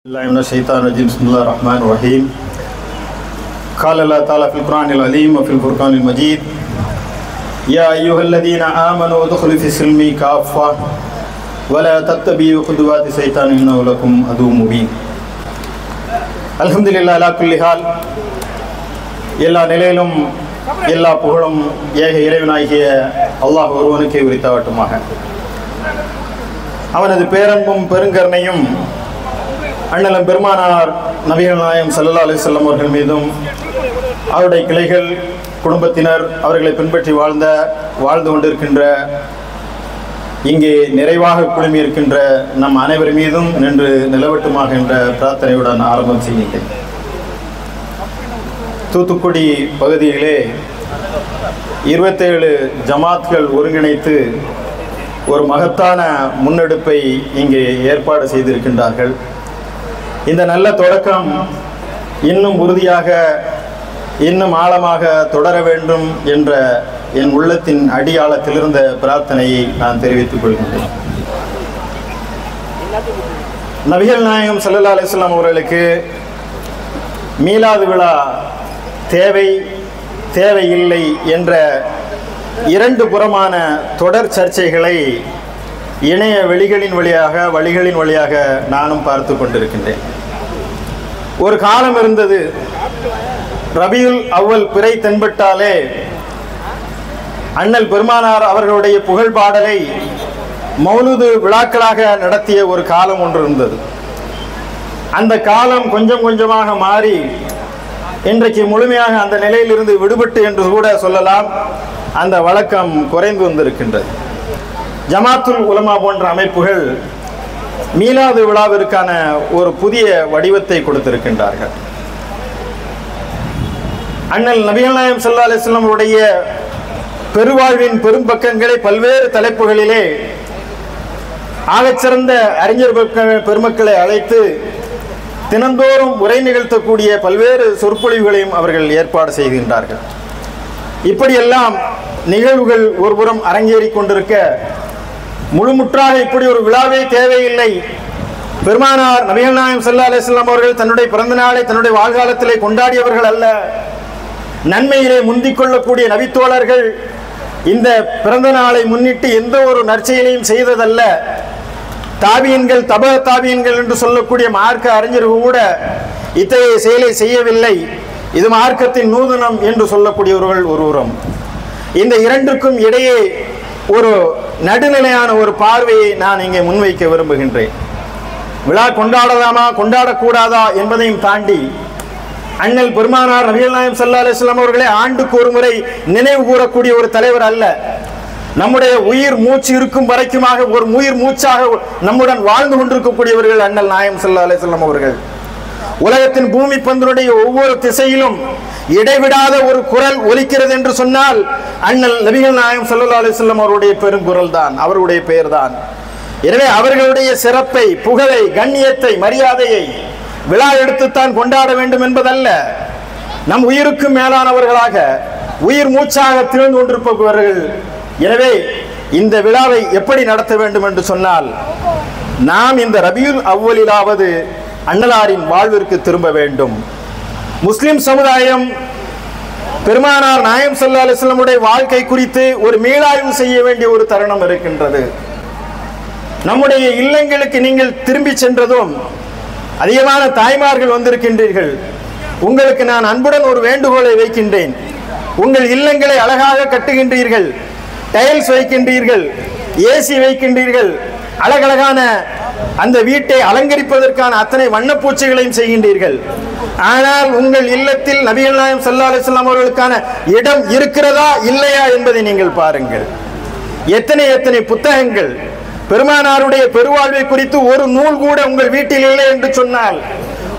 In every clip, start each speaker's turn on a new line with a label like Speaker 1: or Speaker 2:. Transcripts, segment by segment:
Speaker 1: Bismillahirrahmanirrahim. Qala Allah Ta'ala fil Qur'anil Azim wa fil Furqanil Majid. Ya ayyuhalladhina amanu udkhulu fis silmi kaffa wa la tattabi'u khutuwati shaytan innahu lakum aduwwun mubin. Alhamdulillah ala kulli hal. எல்லா நிலையிலும் எல்லா புகழும் ஏக இறைவனாகிய அல்லாஹ் ஒருவனுக்கே உரித்தாவட்டுமாக. அவனது பேரன்பும் பெருங்கருணையும் அண்ணலம் பெருமானார் நபிகள் நாயகம் ஸல்லல்லாஹு அலைஹி வஸல்லம் அவர்கள் மீதும் அவருடைய கிளைகள் குடும்பத்தினர் அவர்களை பின்பற்றி வாழ்ந்து கொண்டிருக்கின்ற இங்கே நிறைவாக குழுமியிருக்கின்ற நம் அனைவர் மீதும் நின்று நிலவட்டுமாக என்ற பிரார்த்தனையுடன் ஆரம்பம் செய்கின்றேன். தூத்துக்குடி பகுதியிலே 27 ஜமாத்கள் ஒருங்கிணைத்து ஒரு மகத்தான முன்னெடுப்பை இங்கே ஏற்பாடு செய்திருக்கின்றார்கள். இந்த நல்ல தொடக்கம் இன்னும் உறுதியாக இன்னும் ஆழமாக தொடர வேண்டும் என்ற என் உள்ளத்தின் அடியாழத்தில் இருந்த பிரார்த்தனையை நான் தெரிவித்துக் கொள்கின்றேன். நபிகள் நாயகம் ஸல்லல்லாஹு அலைஹி வஸல்லம் அவர்களுக்கு மீலாது விழா தேவையில்லை என்ற இரண்டு புறமான தொடர் சர்ச்சைகளை இணைய வழிகளின் வழியாக நானும் பார்த்து கொண்டிருக்கின்றேன். ஒரு காலம் இருந்தது, ரபியுல் அவ்வல் பிறை தென்பட்டாலே அண்ணல் பெருமானார் அவர்களுடைய புகழ் பாடலை மௌலூது விழாக்களாக நடத்திய ஒரு காலம் ஒன்று இருந்தது. அந்த காலம் கொஞ்சம் கொஞ்சமாக மாறி இன்றைக்கு முழுமையாக அந்த நிலையிலிருந்து விடுபட்டு என்று கூட சொல்லலாம், அந்த வழக்கம் குறைந்து வந்திருக்கின்றது. ஜமாத்துல் உலமா போன்ற அமைப்புகள் மீலாது விழாவிற்கான ஒரு புதிய வடிவத்தை கொடுத்திருக்கின்றார்கள். அண்ணல் நபிகள் நாயகம் ஸல்லல்லாஹு அலைஹி வஸல்லம் அவருடைய பெருவாழ்வின் பெரும்பக்கங்களை பல்வேறு தலைப்புகளிலே ஆகச்சிறந்த அறிஞர் பெருமக்களை அழைத்து தினந்தோறும் உரை நிகழ்த்தக்கூடிய பல்வேறு சொற்பொழிவுகளையும் அவர்கள் ஏற்பாடு செய்கின்றார்கள். இப்படியெல்லாம் நிகழ்வுகள் ஒருபுறம் அரங்கேறி கொண்டிருக்க, முழுமுற்றாக இப்படி ஒரு விழாவே தேவையில்லை, பெருமானார் நபிகள் நாயகம் ஸல்லல்லாஹு அலைஹி வஸல்லம் அவர்கள் தன்னுடைய பிறந்த நாளை தன்னுடைய வாழ்காலத்திலே கொண்டாடியவர்கள் அல்ல, நன்மையிலே முந்திக் கொள்ளக்கூடிய நபித்தோழர்கள் இந்த பிறந்த நாளை முன்னிட்டு எந்த ஒரு நற்செயலையும் செய்ததல்ல, தாபியன்கள் தாபியன்கள் என்று சொல்லக்கூடிய மார்க்க அறிஞர்கள் கூட இத்தகைய செயலை செய்யவில்லை, இது மார்க்கத்தின் நூதனம் என்று சொல்லக்கூடியவர்கள் ஒருவரும். இந்த இரண்டுக்கும் இடையே ஒரு நடுநிலையான ஒரு பார்வையை நான் இங்கே முன்வைக்க விரும்புகின்றேன். விழா கொண்டாடலாமா கொண்டாடக்கூடாதா என்பதையும் தாண்டி அண்ணல் பெருமானார் நபிகள் நாயகம் ஸல்லல்லாஹு அலைஹி வஸல்லம் அவர்களே ஆண்டுக்கு ஒரு முறை நினைவு கூறக்கூடிய ஒரு தலைவர் அல்ல, நம்முடைய உயிர் மூச்சு இருக்கும் வரைக்குமாக ஒரு உயிர் மூச்சாக நம்முடன் வாழ்ந்து கொண்டிருக்கக்கூடியவர்கள் அண்ணல் நாயகம் ஸல்லல்லாஹு அலைஹி வஸல்லம் அவர்கள். உலகத்தின் பூமி பந்தினுடைய ஒவ்வொரு திசையிலும் இடைவிடாத ஒரு குரல் ஒலிக்கிறது என்று சொன்னால் அண்ணல் நபிகள் நாயகம் ஸல்லல்லாஹு அலைஹி வஸல்லம் அவருடைய பெருங்குரல் தான், அவருடைய பெயர் தான். எனவே அவர்களுடைய சிறப்பை, புகழை, கண்ணியத்தை, மரியாதையை விழா எடுத்துத்தான் கொண்டாட வேண்டும் என்பதல்ல, நம் உயிருக்கு மேலானவர்களாக உயிர் மூச்சாக திகழ்ந்து கொண்டிருப்பவர்கள். எனவே இந்த விழாவை எப்படி நடத்த வேண்டும் என்று சொன்னால், நாம் இந்த ரபியுல் அவ்வலிலாவது அண்ணலாரின் வாழ்விற்கு திரும்ப வேண்டும். முஸ்லிம் சமுதாயம் பெருமானார் நாயகம் ஸல்லல்லாஹு அலைஹி வஸல்லம் உடைய வாழ்க்கை குறித்து ஒரு மீளாய்வு செய்ய வேண்டிய ஒரு தருணம் இருக்கின்றது. நம்முடைய இல்லங்களுக்கு நீங்கள் திரும்பி சென்றதும் அதிகமான தாய்மார்கள் வந்திருக்கின்றீர்கள். உங்களுக்கு நான் அன்புடன் ஒரு வேண்டுகோளை வைக்கின்றேன். உங்கள் இல்லங்களை அழகாக கட்டுகின்றீர்கள், டைல்ஸ் வைக்கின்றீர்கள், ஏசி வைக்கின்றீர்கள், அழகழகான அந்த வீட்டை அலங்கரிப்பதற்கான அத்தனை வண்ணப்பூச்சிகளையும் செய்கின்றீர்கள். ஆனால் உங்கள் இல்லத்தில் நபிகள் நாயகம் ஸல்லல்லாஹு அலைஹி வஸல்லம் அவர்களுக்கான இடம் இருக்கிறதா இல்லையா என்பதை நீங்கள் பாருங்கள். எத்தனை புத்தகங்கள் பெருமானாருடைய பெருவாழ்வை குறித்து ஒரு நூல் கூட உங்கள் வீட்டில் இல்லை என்று சொன்னால்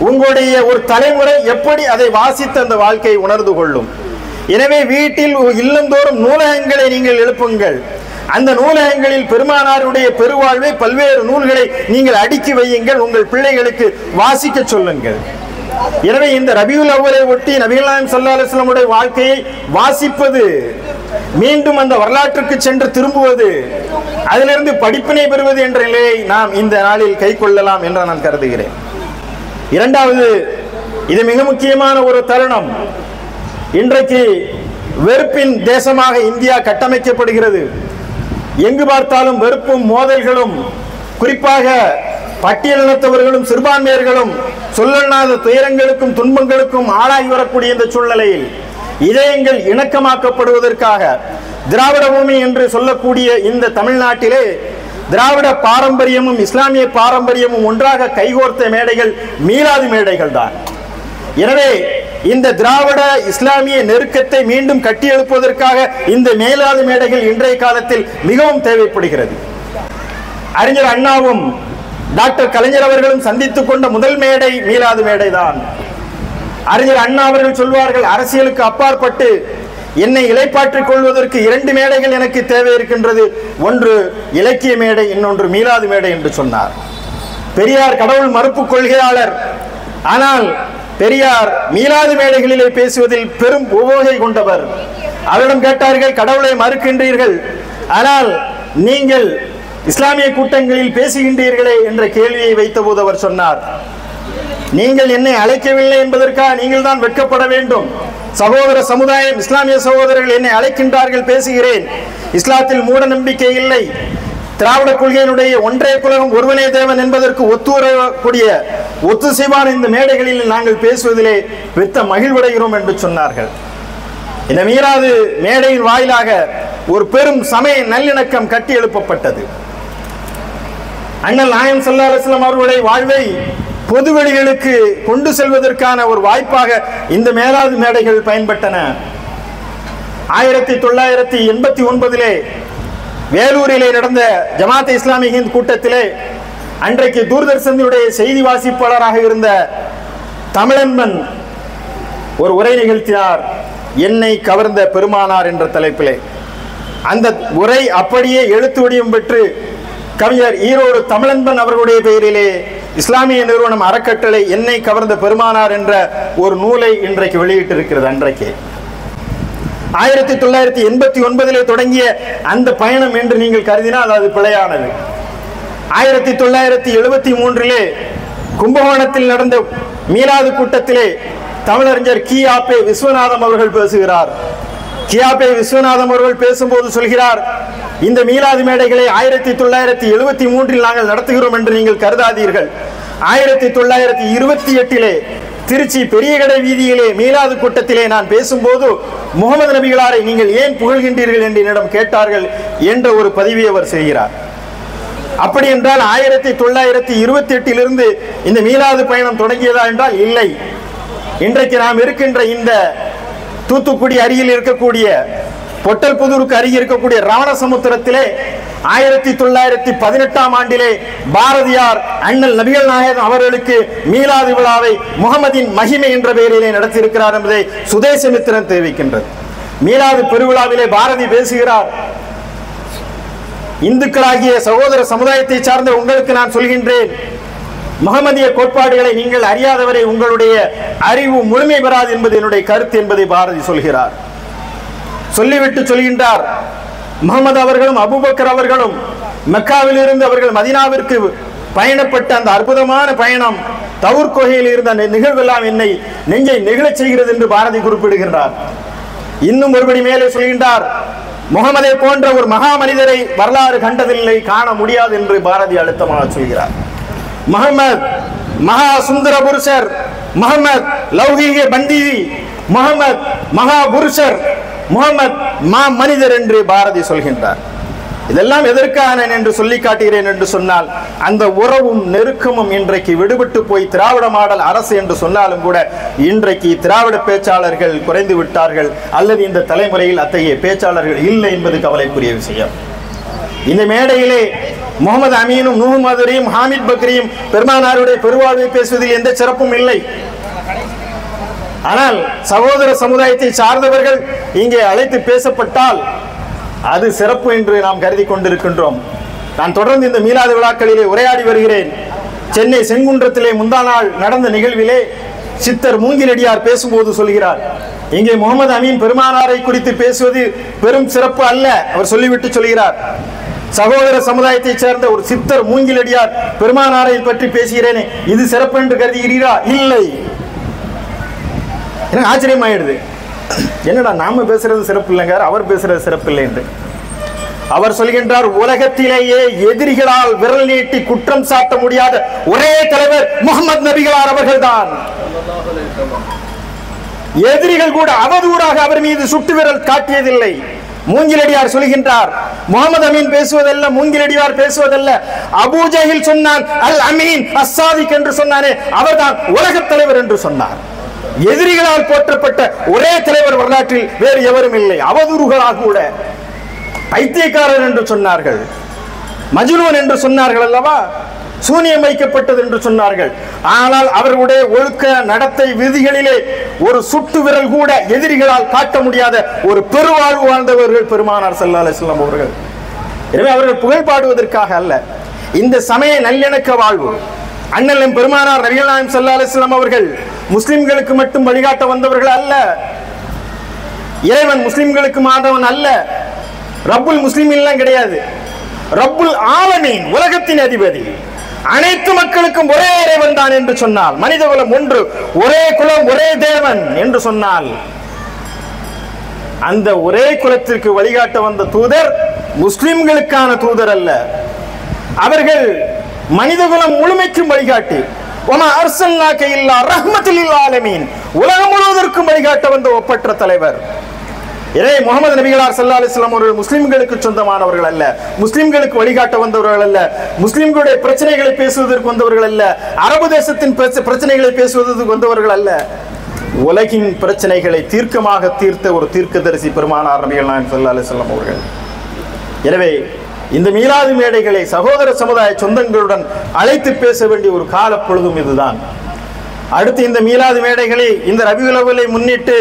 Speaker 1: உங்களுடைய ஒரு தலைமுறை எப்படி அதை வாசித்து அந்த வாழ்க்கையை உணர்ந்து கொள்ளும்? எனவே வீட்டில் இல்லந்தோறும் நூலகங்களை நீங்கள் எழுப்புங்கள். அந்த நூலகங்களில் பெருமானாருடைய பெருவாழ்வை பல்வேறு நூல்களை நீங்கள் அடுக்கி வையுங்கள், உங்கள் பிள்ளைகளுக்கு வாசிக்க சொல்லுங்கள். எனவே இந்த ரபியுல் அவ்வலை ஒட்டி நபிகள் நாயகம் ஸல்லல்லாஹு அலைஹி வஸல்லம் உடைய வாழ்க்கையை வாசிப்பது, மீண்டும் அந்த வரலாற்றுக்கு சென்று திரும்புவது, அதிலிருந்து படிப்பினை பெறுவது என்ற நிலையை நாம் இந்த நாளில் கை கொள்ளலாம் என்று நான் கருதுகிறேன். இரண்டாவது, இது மிக முக்கியமான ஒரு தருணம். இன்றைக்கு வெறுப்பின் தேசமாக இந்தியா கட்டமைக்கப்படுகிறது. எங்கு பார்த்தாலும் வெறுப்பும் மோதல்களும், குறிப்பாக பட்டியலினத்தவர்களும் சிறுபான்மையர்களும் சொல்லனாத துயரங்களுக்கும் துன்பங்களுக்கும் ஆளாகி வரக்கூடிய இந்த சூழ்நிலையில் இதயங்கள் இணக்கமாக்கப்படுவதற்காக திராவிட பூமி என்று சொல்லக்கூடிய இந்த தமிழ்நாட்டிலே திராவிட பாரம்பரியமும் இஸ்லாமிய பாரம்பரியமும் ஒன்றாக கைகோர்த்த மேடைகள் மீலாது மேடைகள் தான். எனவே இந்த திராவிட இஸ்லாமிய நெருக்கத்தை மீண்டும் கட்டியெழுப்பதற்காக இந்த மீலாது மேடைகள் இன்றைய காலத்தில் மிகவும் தேவைப்படுகிறது. அறிஞர் அண்ணாவும் டாக்டர் கலைஞர் அவர்களும் சந்தித்துக் கொண்ட முதல் மேடை மீலாது மேடை தான். அறிஞர் அண்ணா அவர்கள் சொல்வார்கள், அரசியலுக்கு அப்பாற்பட்டு என்னை இலைப்பாற்றிக் கொள்வதற்கு 2 மேடைகள் எனக்கு தேவை இருக்கின்றது. ஒன்று இலக்கிய மேடை, இன்னொன்று மீலாது மேடை என்று சொன்னார். பெரியார் கடவுள் மறுப்பு கொள்கையாளர். ஆனால் பெரியார் மீலாது மேடைகளிலே பேசுவதில் பெரும் உவகை கொண்டவர். அவரிடம் கேட்டார்கள், கடவுளை மறுக்கின்றீர்கள், ஆனால் நீங்கள் இஸ்லாமிய கூட்டங்களில் பேசுகின்றீர்களே என்ற கேள்வியை வைத்தபோது அவர் சொன்னார், நீங்கள் என்னை அழைக்கவில்லை என்பதற்காக நீங்கள் தான் வெட்கப்பட வேண்டும். சகோதர சமுதாயம், இஸ்லாமிய சகோதரர்கள் என்னை அழைக்கின்றார்கள், பேசுகிறேன். இஸ்லாத்தில் மூட நம்பிக்கை இல்லை. திராவிட கொள்கையினுடைய ஒன்றே குலகம் ஒருவனே தேவன் என்பதற்கு ஒத்துவரக்கூடிய ஒத்துசைவான இந்த மேடைகளில் நாங்கள் பேசுவதிலே பெத்த மகிழ்வடைகிறோம் என்று சொன்னார்கள். இந்த மீலாது மேடையின் வாயிலாக ஒரு பெரும் சமய நல்லிணக்கம் கட்டி எழுப்பப்பட்டது. அண்ணல் நாயகம் ஸல்லல்லாஹு அலைஹி வஸல்லம் அவர்களுடைய வாழ்வை பொதுவெளிகளுக்கு கொண்டு செல்வதற்கான ஒரு வாய்ப்பாக இந்த மீலாது மேடைகள் பயன்பட்டன. 1989 வேலூரிலே நடந்த ஜமாத் இஸ்லாமி ஹிந்த் கூட்டத்திலே அன்றைக்கு தூர்தர்ஷனுடைய செய்தி வாசிப்பாளராக இருந்த தமிழன்பன் ஒரு உரை நிகழ்த்தினார், என்னை கவர்ந்த பெருமானார் என்ற தலைப்பிலே. அந்த உரை அப்படியே எழுத்து வடிவம் பெற்று கவிஞர் ஈரோடு தமிழன்பன் அவர்களுடைய பெயரிலே இஸ்லாமிய நிறுவனம் அறக்கட்டளை என்னை கவர்ந்த பெருமானார் என்ற ஒரு நூலை இன்றைக்கு வெளியிட்டிருக்கிறது. அன்றைக்கு 1989 தொடங்கிய அந்த பயணம் என்று நீங்கள் கருதினால் அது பிழையானது. 1973 கும்பகோணத்தில் நடந்த மீலாது கூட்டத்திலே தமிழறிஞர் கி.ஆ.பெ. விஸ்வநாதம் அவர்கள் பேசுகிறார். கி.ஆ.பெ. விஸ்வநாதம் அவர்கள் பேசும்போது சொல்கிறார், இந்த மீலாது மேடைகளை 1973 நாங்கள் நடத்துகிறோம் என்று நீங்கள் கருதாதீர்கள். 1928 திருச்சி பெரிய கடை வீதியிலே மீலாது கூட்டத்திலே நான் பேசும்போது முகமது நபிகளாரை நீங்கள் ஏன் புகழ்கின்றீர்கள் என்று என்னிடம் கேட்டார்கள் என்ற ஒரு பதிவை அவர் செய்கிறார். அப்படி என்றால் 1928 இந்த மீலாது பயணம் தொடங்கியதா என்றால் இல்லை. இன்றைக்கு நாம் இருக்கின்ற இந்த தூத்துக்குடி அருகில் இருக்கக்கூடிய பொட்டல்புதூருக்கு அருகே இருக்கக்கூடிய ராவணசமுத்திரத்திலே 1918 பாரதியார் அண்ணல் நபிகள் நாயகம் அவர்களுக்கு மீலாது விழாவை முகமதின் மகிமை என்ற பெயரிலே நடத்தியிருக்கிறார் என்பதை சுதேசமித்திரன் தெரிவிக்கின்றது. மீலாது பெருவிழாவிலே பாரதி பேசுகிறார், இந்துக்களாகிய சகோதர சமுதாயத்தை சார்ந்த உங்களுக்கு நான் சொல்கின்றேன், முகமதிய கோட்பாடுகளை நீங்கள் அறியாதவரை உங்களுடைய அறிவு முழுமை பெறாது என்பது என்னுடைய கருத்து என்பதை பாரதி சொல்கிறார். சொல்லிவிட்டு சொல்கின்றார், முகமது அவர்களும் அபூபக்கர் அவர்களும் மெக்காவில் இருந்து அவர்கள் மதீனாவிற்கு பயணப்பட்ட அந்த அற்புதமான பயணம், தவுர் குகையில் இருந்த அந்த நிகழ்வெல்லாம் என்னை நெஞ்சை நெகிழச் செய்கிறது என்று பாரதி குறிப்பிடுகின்றார். இன்னும் ஒருபடி மேலே சொல்கின்றார், முகமதை போன்ற ஒரு மகா மனிதரை வரலாறு கண்டதில்லை, காண முடியாது என்று பாரதி அழுத்தமாக சொல்கிறார். முகமது மகா சுந்தர புருஷர், முகமது லௌகீக பந்தீவி, முகமது மகா புருஷர், முகமது மா மனிதர் என்று பாரதி சொல்கின்றார். இதெல்லாம் எதற்கான என்று சொல்லி காட்டுகிறேன் என்று சொன்னால், அந்த உறவும் நெருக்கமும் இன்றைக்கு விடுபட்டு போய் திராவிட மாடல் அரசு என்று சொன்னாலும் கூட இன்றைக்கு திராவிட பேச்சாளர்கள் குறைந்து விட்டார்கள், அல்லது இந்த தலைமுறையில் அத்தகைய பேச்சாளர்கள் இல்லை என்பது கவலைக்குரிய விஷயம். இந்த மேடையிலே முகமது அமீனும் நூஹ் மதுரையும் ஹாமித் பக்ரியும் பெருமானாருடைய பெருவாழ்வை பேசுவதில் எந்த சிறப்பும் இல்லை. ஆனால் சகோதர சமுதாயத்தை சார்ந்தவர்கள் இங்கே அழைத்து பேசப்பட்டால் அது சிறப்பு என்று நாம் கருதி கொண்டிருக்கின்றோம். நான் தொடர்ந்து இந்த மீலாது விழாக்களிலே உரையாடி வருகிறேன். சென்னை செங்குன்றத்திலே முந்தா நாள் நடந்த நிகழ்விலே சித்தர் மூங்கிலடியார் பேசும்போது சொல்கிறார், இங்கே முகமது அமீன் பெருமானாரை குறித்து பேசுவது பெரும் சிறப்பு அல்ல. அவர் சொல்லிவிட்டு சொல்கிறார், சகோதர சமுதாயத்தைச் சேர்ந்த ஒரு சித்தர் மூங்கிலடியார் பெருமானாரை பற்றி பேசுகிறேனே, இது சிறப்பு என்று கருதுகிறீரா? இல்லை. எனக்கு ஆச்சரியமாயிடுது. என்னடா நாம பேசுறது சிறப்பு இல்லைங்க, அவர் பேசுறது சிறப்பு இல்லை என்று. அவர் சொல்கின்றார், உலகத்திலேயே எதிரிகளால் விரல் நீட்டி குற்றம் சாட்ட முடியாத ஒரே தலைவர் முகமது நபிகளார் அவர்கள்தான். எதிரிகள் கூட அவதூறாக அவர் மீது சுட்டு விரல் காட்டியதில்லை. மூங்கிலடியார் சொல்கின்றார், முகமது அமீன் பேசுவதல்ல, மூங்கிலடியார் பேசுவதல்ல, அபூஜஹில் சொன்னான் அல் அமீன் அஸ்ஸாதிக் என்று சொன்னானே, அவர்தான் உலகத் தலைவர் என்று சொன்னார். எதிரிகளால் போற்றப்பட்ட ஒரே தலைவர் வரலாற்றில் வேறு எவரும் இல்லை. அவதூறுகளாக கூட பைத்தியக்காரர் என்று சொன்னார்கள், மஜ்னூன் என்று சொன்னார்கள் அல்லவா, சூனியம் வைக்கப்பட்டது என்று சொன்னார்கள். ஆனால் அவர்களுடைய ஒழுக்க நடத்தை விதிகளிலே ஒரு சுட்டு விரல் கூட எதிரிகளால் காட்ட முடியாத ஒரு பெருவாழ்வு வாழ்ந்தவர்கள் பெருமானார் ஸல்லல்லாஹு அலைஹி வஸல்லம் அவர்கள். எனவே அவர்கள் புகழ் பாடுவதற்காக அல்ல, இந்த சமய நல்லிணக்க வாழ்வு. அண்ணன் பெருமானார் நபிகள் நாயகம் ஸல்லல்லாஹு அலைஹி வஸல்லம் அவர்கள் முஸ்லிம்களுக்கு மட்டும் வழிகாட்ட வந்தவர்கள் அல்ல. இறைவன் முஸ்லிம்களுக்கு மாதவன் அல்ல, ரப்புல் முஸ்லிம் கிடையாது. ரப்புல் ஆலமீன், உலகத்தின் அதிபதி, அனைத்து மக்களுக்கும் ஒரே இறைவன் தான் என்று சொன்னால், மனித குலம் ஒன்று, ஒரே குலம் ஒரே தேவன் என்று சொன்னால், அந்த ஒரே குலத்திற்கு வழிகாட்ட வந்த தூதர் முஸ்லிம்களுக்கான தூதர் அல்ல. அவர்கள் மனித குலம் முழுமைக்கும் வழிகாட்டி, வமா அர்ஸல்னாக இல்லா ரஹ்மத்துல் லில் ஆலமீன், உலகம் முழுவதற்கும் வழிகாட்ட வந்த ஒப்பற்ற தலைவர். இறை முகமது நபிகளார் ஸல்லல்லாஹு அலைஹி வஸல்லம் அவர்கள் முஸ்லிம்களுக்கு சொந்தமானவர்கள் அல்ல, முஸ்லிம்களுக்கு வழிகாட்ட வந்தவர்கள் அல்ல, முஸ்லிம்களுடைய பிரச்சனைகளை பேசுவதற்கு வந்தவர்கள் அல்ல, அரபு தேசத்தின் பிரச்சனைகளை பேசுவதற்கு வந்தவர்கள் அல்ல. உலகின் பிரச்சனைகளை தீர்க்கமாக தீர்த்த ஒரு தீர்க்கதரிசி பெருமானார் நபிகள் நாயகம் ஸல்லல்லாஹு அலைஹி வஸல்லம் அவர்கள். எனவே இந்த மீலாது மேடைகளை சகோதர சமுதாய சொந்தங்களுடன் அழைத்து பேச வேண்டிய ஒரு கால பொழுதும் இதுதான். அடுத்து இந்த மீலாது மேடைகளை இந்த ரபியுல் அவ்வலை முன்னிட்டு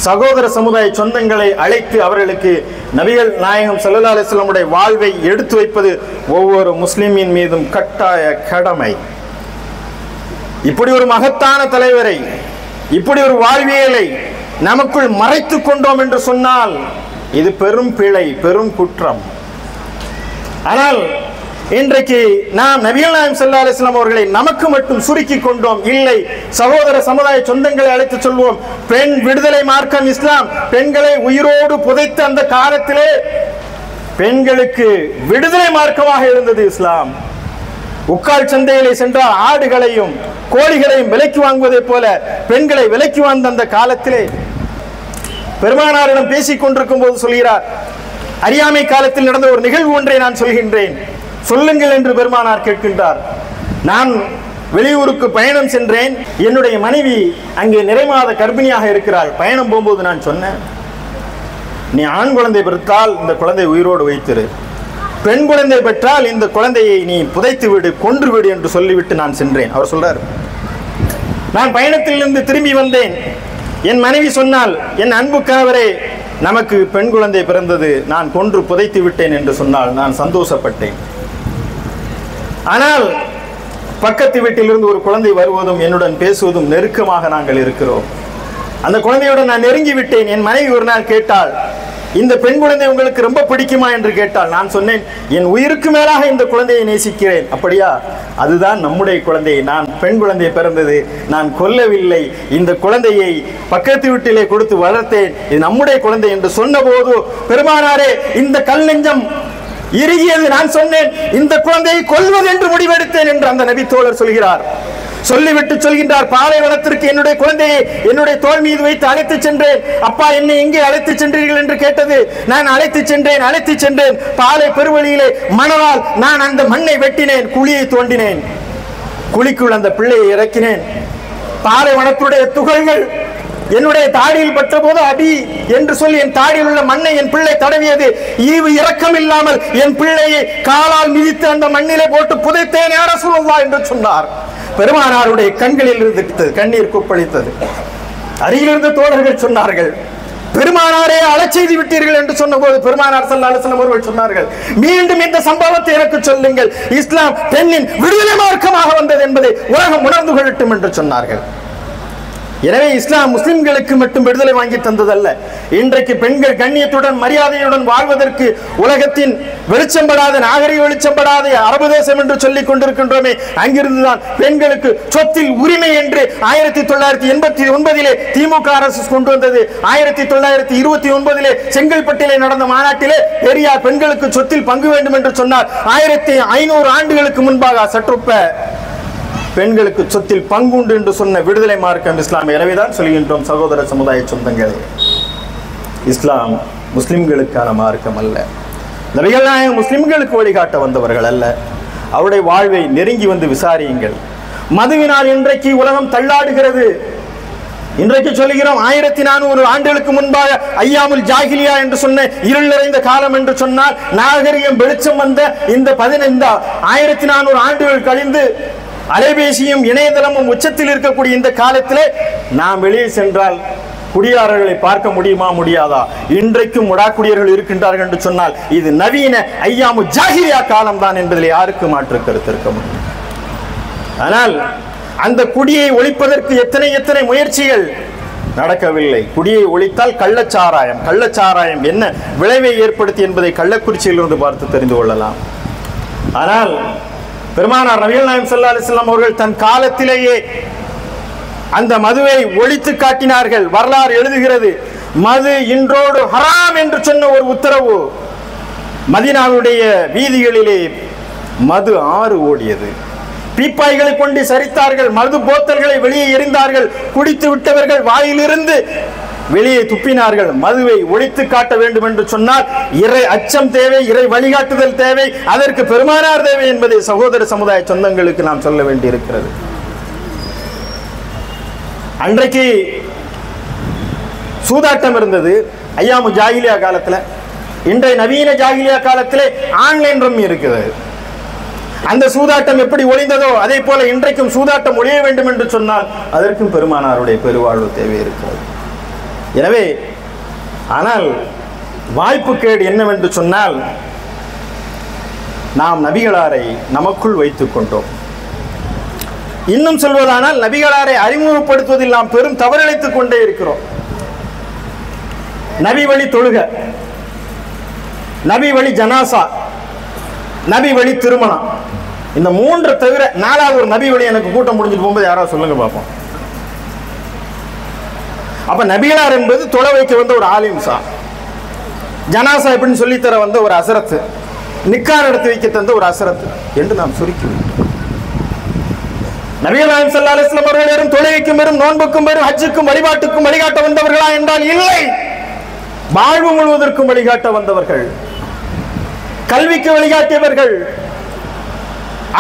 Speaker 1: சகோதர சமுதாய சொந்தங்களை அழைத்து அவர்களுக்கு நபிகள் நாயகம் ஸல்லல்லாஹு அலைஹி வஸல்லம் உடைய வாழ்வை எடுத்து வைப்பது ஒவ்வொரு முஸ்லிமின் மீதும் கட்டாய கடமை. இப்படி ஒரு மகத்தான தலைவரை, இப்படி ஒரு வாழ்வியலை நமக்குள் மறைத்து கொண்டோம் என்று சொன்னால் இது பெரும் பிழை, பெரும் குற்றம். ஆனால் இன்றைக்கு நாம் நபிகள் நாயகம் ஸல்லல்லாஹு அலைஹி வஸல்லம் அவர்களை நமக்கு மட்டும் சுருக்கி கொண்டோம். இல்லை, சகோதர சமுதாய சொந்தங்களை அழைத்து சொல்வோம். பெண் விடுதலை மார்க்கம் இஸ்லாம். பெண்களை உயிரோடு புதைத்த அந்த காலத்திலே பெண்களுக்கு விடுதலை மார்க்கமாக இருந்தது இஸ்லாம். உக்கால் சந்தையிலே சென்றால் ஆடுகளையும் கோழிகளையும் விலைக்கு வாங்குவதைப் போல பெண்களை விலைக்கு வாழ்ந்த அந்த காலத்திலே பெருமானாரிடம் பேசிக் கொண்டிருக்கும் போது சொல்கிறார், அறியாமை காலத்தில் நடந்த ஒரு நிகழ்வு ஒன்றை நான் சொல்கின்றேன், சொல்லுங்கள் என்று பெருமானார் கேட்கின்றார். நான் வெளியூருக்கு பயணம் சென்றேன், என்னுடைய மனைவி அங்கே நிறைமாத கர்ப்பிணியாக இருக்கிறாள். பயணம் போகும்போது நான் சொன்னேன், நீ ஆண் குழந்தை பெற்றால் இந்த குழந்தை உயிரோடு வைத்திரு, பெண் குழந்தை பெற்றால் இந்த குழந்தையை நீ புதைத்து விடு, கொன்று விடு என்று சொல்லிவிட்டு நான் சென்றேன். அவர் சொல்றார், நான் பயணத்திலிருந்து திரும்பி வந்தேன், என் மனைவி சொன்னால், என் அன்பு கணவரே நமக்கு பெண் குழந்தை பிறந்தது, நான் கொன்று புதைத்து விட்டேன் என்று சொன்னால் நான் சந்தோஷப்பட்டேன். ஆனால் பக்கத்து வீட்டிலிருந்து ஒரு குழந்தை வருவதும் என்னுடன் பேசுவதும் நெருக்கமாக நாங்கள் இருக்கிறோம். அந்த குழந்தையுடன் நான் நெருங்கி விட்டேன். என் மனைவி ஒரு நாள் கேட்டாள், இந்த பெண் குழந்தை உங்களுக்கு ரொம்ப பிடிக்குமா என்று கேட்டாள். நான் சொன்னேன், என் உயிருக்கு மேலாக இந்த குழந்தையை நேசிக்கிறேன். அப்படியா, அதுதான் நம்முடைய குழந்தை, நான் பெண் குழந்தை பிறந்தது, நான் கொல்லவில்லை, இந்த குழந்தையை பக்கத்து வீட்டிலே கொடுத்து வளர்த்தேன், இது நம்முடைய குழந்தை என்று சொன்னபோது, பெருமானாரே இந்த கல் நெஞ்சம் இறுகியது. நான் சொன்னேன், இந்த குழந்தையை கொல்வது என்று முடிவெடுத்தேன் என்று அந்த நபி தோழர் சொல்கிறார். சொல்லிவிட்டு சொல்கின்றார், பாலைவனத்திற்கு என்னுடைய குழந்தையை என்னுடைய தோள் மீது வைத்து அழைத்து சென்றேன். அப்பா என்னை எங்கே அழைத்து சென்றீர்கள் என்று கேட்டது. நான் அழைத்து சென்றேன். பாலை பெருவழியிலே மணலால் நான் அந்த மண்ணை வெட்டினேன், குழியை தோண்டினேன், குழிக்குள் அந்த பிள்ளையை இறக்கினேன். பாலைவனத்துடைய துகள்கள் என்னுடைய தாடியில் பட்ட போது அடி என்று சொல்லி என் தாடியில் உள்ள மண்ணை என் பிள்ளை தடவியது. ஈவு இரக்கம் இல்லாமல் என் பிள்ளையை காலால் மிதித்து அந்த மண்ணிலே போட்டு புதைத்தேன் யா ரசூலுல்லாஹ் என்று சொன்னார். பெருமானாருடைய கண்களில் இருந்து கண்ணீர் கொப்பளித்தது. அருகிலிருந்து தோழர்கள் சொன்னார்கள், பெருமானாரே அழச் செய்து விட்டீர்கள் என்று சொன்னபோது பெருமானார் ஸல்லல்லாஹு அலைஹி வஸல்லம் அவர்கள் சொன்னார்கள், மீண்டும் இந்த சம்பவத்தை எனக்கு சொல்லுங்கள், இஸ்லாம் பெண்ணின் விடுதலை மார்க்கமாக வந்தது என்பதை உலகம் உணர்ந்து கொள்ளட்டும் என்று சொன்னார்கள். எனவே இஸ்லாம் முஸ்லிம்களுக்கு மட்டும் விடுதலை வாங்கி தந்ததல்ல. இன்றைக்கு பெண்கள் கண்ணியத்துடன் மரியாதையுடன் வாழ்வதற்கு உலகத்தின் வெளிச்சம்படாத நாகரிக வெளிச்சம்படாத அரபு தேசம் என்று சொல்லிக் கொண்டிருக்கின்றோமே, அங்கிருந்துதான் பெண்களுக்கு சொத்தில் உரிமை என்று 1989 திமுக அரசு கொண்டு வந்தது. 1929 செங்கல்பட்டிலே நடந்த மாநாட்டிலே பெரியார் பெண்களுக்கு சொத்தில் பங்கு வேண்டும் என்று சொன்னார். 1500 ஆண்டுகளுக்கு முன்பாக சற்றுப்ப பெண்களுக்கு சொத்தில் பங்குண்டு என்று சொன்ன விடுதலை மார்க்கம் இஸ்லாம். எனவேதான் சொல்கின்றோம் சகோதர சமுதாய சொந்தங்களே, இஸ்லாம் முஸ்லிம்களுக்கான மார்க்கம் அல்ல. நபிகள் நாயகம் முஸ்லிம்களுக்கு வழிகாட்ட வந்தவர்கள் அல்ல. அவருடைய வாழ்வை நெருங்கி வந்து விசாரியுங்கள். மதுவினால் இன்றைக்கு உலகம் தள்ளாடுகிறது. இன்றைக்கு சொல்கிறோம் 1400 ஆண்டுகளுக்கு முன்பாக ஐயாமுல் ஜாகிலியா என்று சொன்ன இருள் நிறைந்த காலம் என்று சொன்னால், நாகரிகம் வெளிச்சம் வந்த இந்த 1400 ஆண்டுகள் கழிந்து அலைபேசியும் இணையதளமும் உச்சத்தில் இருக்கக்கூடிய இந்த காலத்திலே நாம் வெளியே சென்றால் குடியாரர்களை பார்க்க முடியுமா? முடியாதா? இன்றைக்கும் முடாக்குடியர்கள் இருக்கின்றார்கள் என்று சொன்னால் இது நவீன ஐயாமு ஜாகிலியா காலம் தான் என்பதில் யாருக்கு மாற்று கருத்து இருக்க முடியும்? ஆனால் அந்த குடியை ஒழிப்பதற்கு எத்தனை முயற்சிகள் நடக்கவில்லை. குடியை ஒழித்தால் கள்ளச்சாராயம் என்ன விளைவை ஏற்படுத்தி என்பதை கள்ளக்குறிச்சியிலிருந்து பார்த்து தெரிந்து கொள்ளலாம். ஆனால் பெருமானார் நபிகள் நாயகம் ஸல்லல்லாஹு அலைஹி வஸல்லம் அவர்கள் தன் காலத்திலேயே அந்த மதுவை ஒழித்து காட்டினார்கள். வரலாறு எழுதுகிறது, மது இன்றோடு ஹராம் என்று சொன்ன ஒரு உத்தரவு. மதீனாவுடைய வீதிகளிலே மது ஆறு ஓடியது. பீப்பாய்களை கொண்டு சரித்தார்கள், மது போத்தல்களை வெளியே எறிந்தார்கள். குடித்து விட்டவர்கள் வாயிலிருந்து வெளியே துப்பினார்கள். மதுவை ஒழித்து காட்ட வேண்டும் என்று சொன்னால் இறை அச்சம் தேவை, இறை வழிகாட்டுதல் தேவை, அதற்கு பெருமானார் தேவை என்பதை சகோதர சமுதாய சொந்தங்களுக்கு நாம் சொல்ல வேண்டி இருக்கிறது. அன்றைக்கு சூதாட்டம் இருந்தது ஐயாமு ஜாகிலியா காலத்தில். இன்றைய நவீன ஜாகிலியா காலத்திலே ஆன்லைன் ரம்மி இருக்கிறது. அந்த சூதாட்டம் எப்படி ஒழிந்ததோ அதே போல இன்றைக்கும் சூதாட்டம் ஒழிய வேண்டும் என்று சொன்னால் அதற்கும் பெருமானாருடைய பெருவாழ்வு தேவை இருக்கிறது. எனவே ஆனால் வாய்ப்புக்கேடு என்னவென்று சொன்னால், நாம் நபிகளாரை நமக்குள் வைத்துக் கொண்டோம். இன்னும் சொல்வதானால் நபிகளாரை அறிமுகப்படுத்துவதில் நாம் பெரும் தவறிழைத்துக் கொண்டே இருக்கிறோம். நபி வழி தொழுக, நபி வழி ஜனாசா, நபி வழி திருமணம், இந்த மூன்று தவிர நாலாவது ஒரு நபி வழி எனக்கு கூட்டம் முடிஞ்சிட்டு போகும்போது யாராவது சொல்லுங்க பார்ப்போம். அப்ப நபிகளார் என்பது தொலை வைக்க வந்த ஒரு ஆலிம்சா, ஜனாசா எப்படின்னு சொல்லித்தர வந்த ஒரு அசரத்து, நிக்கார் எடுத்து வைக்க தந்த ஒரு அசரத்து என்று நாம் சுருக்கி நபிகள் நாயகம் ஸல்லல்லாஹு அலைஹி வஸல்லம் அவர்கள் வெறும் தொழுகைக்கும் வெறும் நோன்புக்கும் வெறும் ஹஜ்ஜுக்கும் வழிபாட்டுக்கும் வழிகாட்ட வந்தவர்களா என்றால் இல்லை. வாழ்வு முழுவதற்கும் வழிகாட்ட வந்தவர்கள், கல்விக்கு வழிகாட்டியவர்கள்,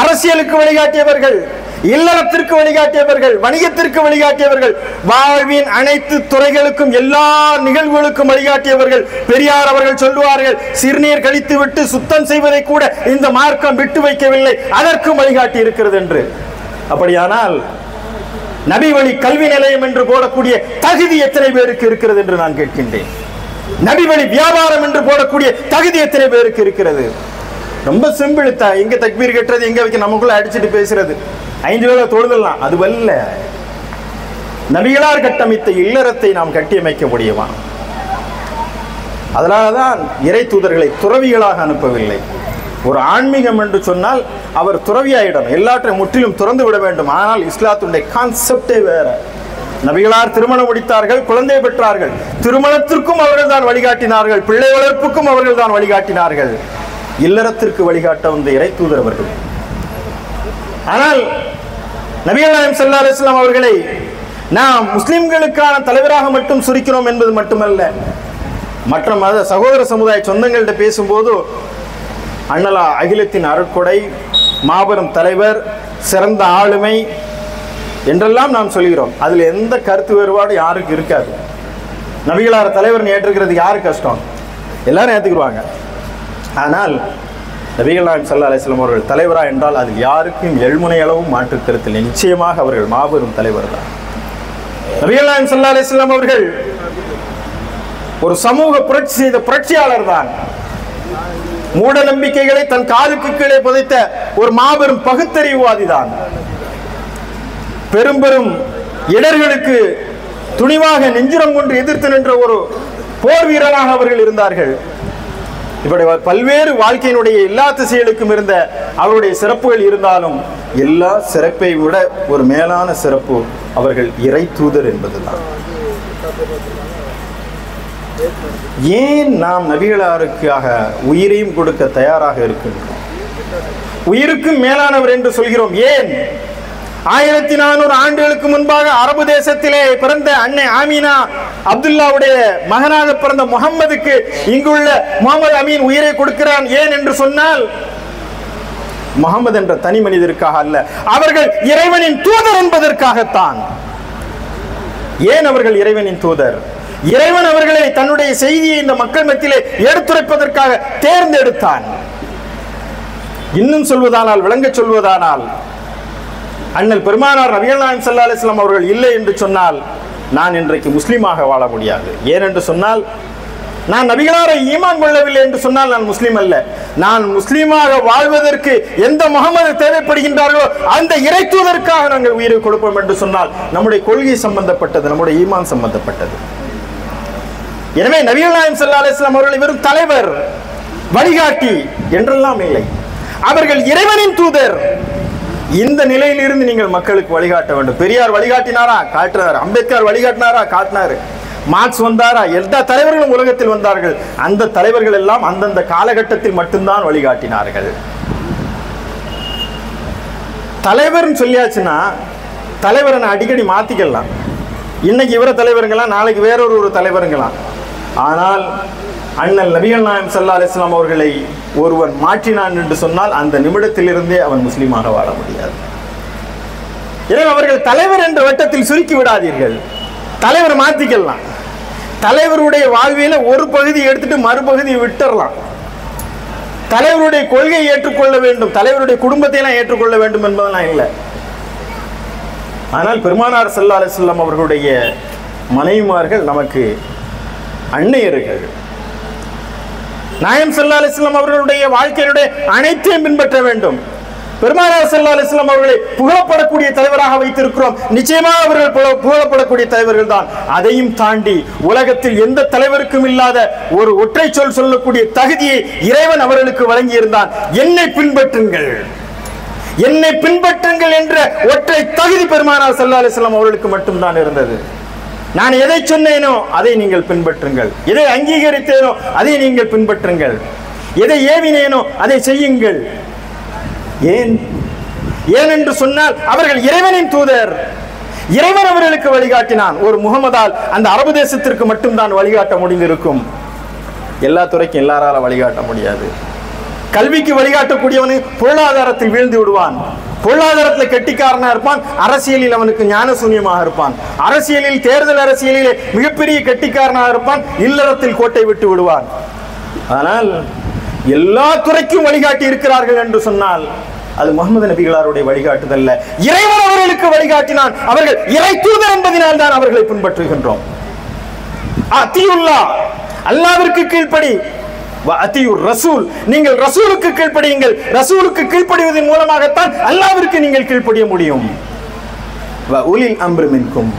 Speaker 1: அரசியலுக்கு வழிகாட்டியவர்கள், இல்லறத்திற்கு வழிகாட்டியவர்கள், வணிகத்திற்கு வழிகாட்டியவர்கள், வாழ்வின் அனைத்து துறைகளுக்கும் எல்லா நிகழ்வுகளுக்கும் வழிகாட்டியவர்கள். பெரியார் அவர்கள் சொல்லுவார்கள், சிறுநீர் கழித்து விட்டு சுத்தம் செய்வதை கூட இந்த மார்க்கம் விட்டு வைக்கவில்லை, அதற்கும் வழிகாட்டி இருக்கிறது என்று. அப்படியானால் நபி வழி கல்வி நிலையம் என்று போடக்கூடிய தகுதி எத்தனை பேருக்கு இருக்கிறது என்று நான் கேட்கின்றேன். நபி வழி வியாபாரம் என்று போடக்கூடிய தகுதி எத்தனை பேருக்கு இருக்கிறது? ரொம்ப சிம்பிள். எங்க தக்பீர் கட்டுறது, எங்க வைக்க நமக்குள்ள அடிச்சுட்டு பேசுறது, 5 வேளை தொழுதலாம், அது வல்ல. நபிகளார் கட்டமைத்த இல்லறத்தை நாம் கட்டியமைக்க முடியுமா? அதனாலதான் இறை தூதர்களை துறவிகளாக அனுப்பவில்லை. ஒரு ஆன்மீகம் என்று சொன்னால் அவர் துறவியாயிடம் எல்லாற்றையும் முற்றிலும் துறந்து விட வேண்டும். ஆனால் இஸ்லாத்துடைய கான்செப்டே வேற. நபிகளார் திருமணம் முடித்தார்கள், குழந்தை பெற்றார்கள், திருமணத்திற்கும் அவர்கள் தான் வழிகாட்டினார்கள், பிள்ளை வளர்ப்புக்கும் அவர்கள் தான் வழிகாட்டினார்கள், இல்லறத்திற்கு வழிகாட்ட வந்த இறை தூதர் அவர்கள். ஆனால் நபிகள் நாயகம் ஸல்லல்லாஹு அலைஹி வஸல்லம் அவர்களை நாம் முஸ்லிம்களுக்கான தலைவராக மட்டும் சுருக்கிறோம் என்பது மட்டுமல்ல, மற்ற மத சகோதர சமுதாய சொந்தங்கள்கிட்ட பேசும்போது அண்ணலா அகிலத்தின் அருட்கொடை, மாபெரும் தலைவர், சிறந்த ஆளுமை என்றெல்லாம் நாம் சொல்கிறோம். அதில் எந்த கருத்து வேறுபாடு யாருக்கு இருக்காது. நபிகளார் தலைவர் ஏற்றுக்கிறது யாரு கஷ்டம்? எல்லாரும் ஏற்றுக்குருவாங்க. ஆனால் நபிகள் நாயகம் ஸல்லல்லாஹு அலைஹி வஸல்லம் அவர்கள் தலைவரா என்றால் அதில் யாருக்கும் எள்முனை அளவும் மாற்று கருத்தில் நிச்சயமாக அவர்கள் மாபெரும் தலைவர் தான். நபிகள் நாயகம் ஸல்லல்லாஹு அலைஹி வஸல்லம் அவர்கள் ஒரு சமூக புரட்சி செய்த புரட்சியாளர் தான். மூட நம்பிக்கைகளை தன் காலுக்கு கீழே புதைத்த ஒரு மாபெரும் பகுத்தறிவுவாதி தான். பெரும் பெரும் இடர்களுக்கு துணிவாக நெஞ்சுரம் கொண்டு எதிர்த்து நின்ற ஒரு போர் வீரராக அவர்கள் இருந்தார்கள். இப்படி பல்வேறு வாழ்க்கையினுடைய எல்லா திசைகளுக்கும் இருந்த அவருடைய சிறப்புகள் இருந்தாலும் எல்லா சிறப்பை விட ஒரு மேலான சிறப்பு அவர்கள் இறை தூதர் என்பதுதான். ஏன் நாம் நபிகளாருக்காக உயிரையும் கொடுக்க தயாராக இருக்கின்றோம்? உயிருக்கும் மேலானவர் என்று சொல்கிறோம். ஏன்? 1400 ஆண்டுகளுக்கு முன்பாக அரபு தேசத்திலே பிறந்த அன்னை ஆமீனா அப்துல்லாவுடைய மகனாக பிறந்த முகம்மதுக்கு இங்குள்ள முகமது அமீன் உயிரை கொடுக்கிறான். ஏன் என்று சொன்னால் முகமது என்ற தனி மனிதருக்காக அல்ல, அவர்கள் இறைவனின் தூதர் என்பதற்காகத்தான். ஏன் அவர்கள் இறைவனின் தூதர்? இறைவன் அவர்களை தன்னுடைய செய்தியை இந்த மக்கள் மத்தியிலே எடுத்துரைப்பதற்காக தேர்ந்தெடுத்தான். இன்னும் சொல்வதானால், விளங்க சொல்வதானால், அண்ணல் பெருமானார் நபிகள் நாயகம் ஸல்லல்லாஹு அலைஹி வஸல்லம் அவர்கள் இல்லை என்று சொன்னால் நான் இன்றைக்கு முஸ்லீமாக வாழ முடியாது. ஏனென்று சொன்னால், நான் நபிகளாரை ஈமான் கொள்ளவில்லை என்று சொன்னால் நான் முஸ்லீம் அல்ல. நான் முஸ்லீமாக வாழ்வதற்கு எந்த முகமது தேவைப்படுகின்றார்களோ அந்த இறை தூதருக்காக நாங்கள் உயிரை கொடுப்போம் என்று சொன்னால் நம்முடைய கொள்கை சம்பந்தப்பட்டது, நம்முடைய ஈமான் சம்பந்தப்பட்டது. எனவே நபிகள் நாயகம் ஸல்லல்லாஹு அலைஹி வஸல்லம் அவர்கள் வெறும் தலைவர், வழிகாட்டி என்றெல்லாம் இல்லை, அவர்கள் இறைவனின் தூதர். இந்த நிலையிலிருந்து நீங்கள் மக்களுக்கு வழிகாட்ட வேண்டும். பெரியார் வழிகாட்டினாரா? காட்டினார். அம்பேத்கர் வழிகாட்டினாரா? காட்டினார். மார்க்ஸ் வந்தாரா? எல்லா தலைவர்களும் உலகத்தில் வந்தார்கள். அந்த தலைவர்கள் எல்லாம் அந்தந்த காலகட்டத்தில் மட்டும்தான் வழிகாட்டினார்கள். தலைவர்னு சொல்லியாச்சுன்னா தலைவரை நான் அடிக்கடி மாத்திக்கலாம். இன்னைக்கு இவர தலைவருங்களாம், நாளைக்கு வேறொரு தலைவருங்களாம். ஆனால் அண்ணல் நபிகள் நாயகம் ஸல்லல்லாஹு அலைஹி வஸல்லம் அவர்களை ஒருவன் மாற்றினான் என்று சொன்னால் அந்த நிமிடத்திலிருந்தே அவன் முஸ்லீமாக வாழ முடியாது. எனவே அவர்கள் தலைவர் என்ற வட்டத்தில் சுருக்கி விடாதீர்கள். தலைவர் மாத்திக்கலாம். தலைவருடைய வாழ்வில ஒரு பகுதி எடுத்துட்டு மறுபகுதியை விட்டுறலாம். தலைவருடைய கொள்கையை ஏற்றுக்கொள்ள வேண்டும், தலைவருடைய குடும்பத்தை எல்லாம் ஏற்றுக்கொள்ள வேண்டும் என்பதெல்லாம் இல்லை. ஆனால் பெருமானார் ஸல்லல்லாஹு அலைஹி வஸல்லம் அவர்களுடைய மனைவிமார்கள் நமக்கு அன்னையர்கள். நாயகம் ஸல்லல்லாஹு அலைஹி வஸல்லம் அவர்களுடைய வாழ்க்கையினுடைய அனைத்தையும் பின்பற்ற வேண்டும். பெருமானார் ஸல்லல்லாஹு அலைஹி வஸல்லம் அவர்களை புகழப்படக்கூடிய தலைவராக வைத்திருக்கிறோம். நிச்சயமாக அவர்கள் புகழப்படக்கூடிய தலைவர்கள் தான். அதையும் தாண்டி உலகத்தில் எந்த தலைவருக்கும் இல்லாத ஒரு ஒற்றை சொல் சொல்லக்கூடிய தகுதியை இறைவன் அவர்களுக்கு வழங்கியிருந்தான். என்னை பின்பற்றுங்கள், என்னை பின்பற்றுங்கள் என்ற ஒற்றை தகுதி பெருமானார் ஸல்லல்லாஹு அலைஹி வஸல்லம் அவர்களுக்கு மட்டும்தான் இருந்தது. நான் எதை சொன்னேனோ அதை நீங்கள் பின்பற்றுங்கள், எதை அங்கீகரித்தேனோ அதை நீங்கள் பின்பற்றுங்கள், எதை ஏவினேனோ அதை செய்யுங்கள். ஏன்? ஏனென்று சொன்னால் அவர்கள் இறைவனின் தூதர். இறைவன் அவர்களுக்கு வழிகாட்டினான். ஒரு முகமதால் அந்த அரபு தேசத்திற்கு மட்டும்தான் வழிகாட்ட முடிந்திருக்கும். எல்லா துறைக்கும் எல்லாரால வழிகாட்ட முடியாது. கல்விக்கு வழிகாட்டக்கூடியவனு பொருளாதாரத்தில் வீழ்ந்து விடுவான். பொருளாதாரத்தில் கெட்டிக்காரனா இருப்பான், அரசியலில் அவனுக்கு ஞான சூன்யமாக இருப்பான். அரசியலில், தேர்தல் அரசியலிலே மிகப்பெரிய கெட்டிக்காரனாக இருப்பான், இல்லறத்தில் கோட்டை விட்டு விடுவான். ஆனால் எல்லா துறைக்கும் வழிகாட்டி இருக்கிறார்கள் என்று சொன்னால் அது முகமது நபிகளாருடைய வழிகாட்டுதல்ல, இறைவன் அவர்களுக்கு வழிகாட்டினான். அவர்கள் இறை தூதர் என்பதனால் தான் அவர்களை பின்பற்றுகின்றோம். அத்தியுல்லாஹ், அல்லாஹ்விற்கு கீழ்ப்படி, அத்தியுர் ரசூல், நீங்கள் ரசூலுக்கு கீழ்ப்படியுங்கள். ரசூலுக்கு கீழ்ப்படிவதன் மூலமாகத்தான் அல்லாஹ்விற்கு நீங்கள் கீழ்ப்படிய முடியும். உலில் அம்ரி மின்கும்,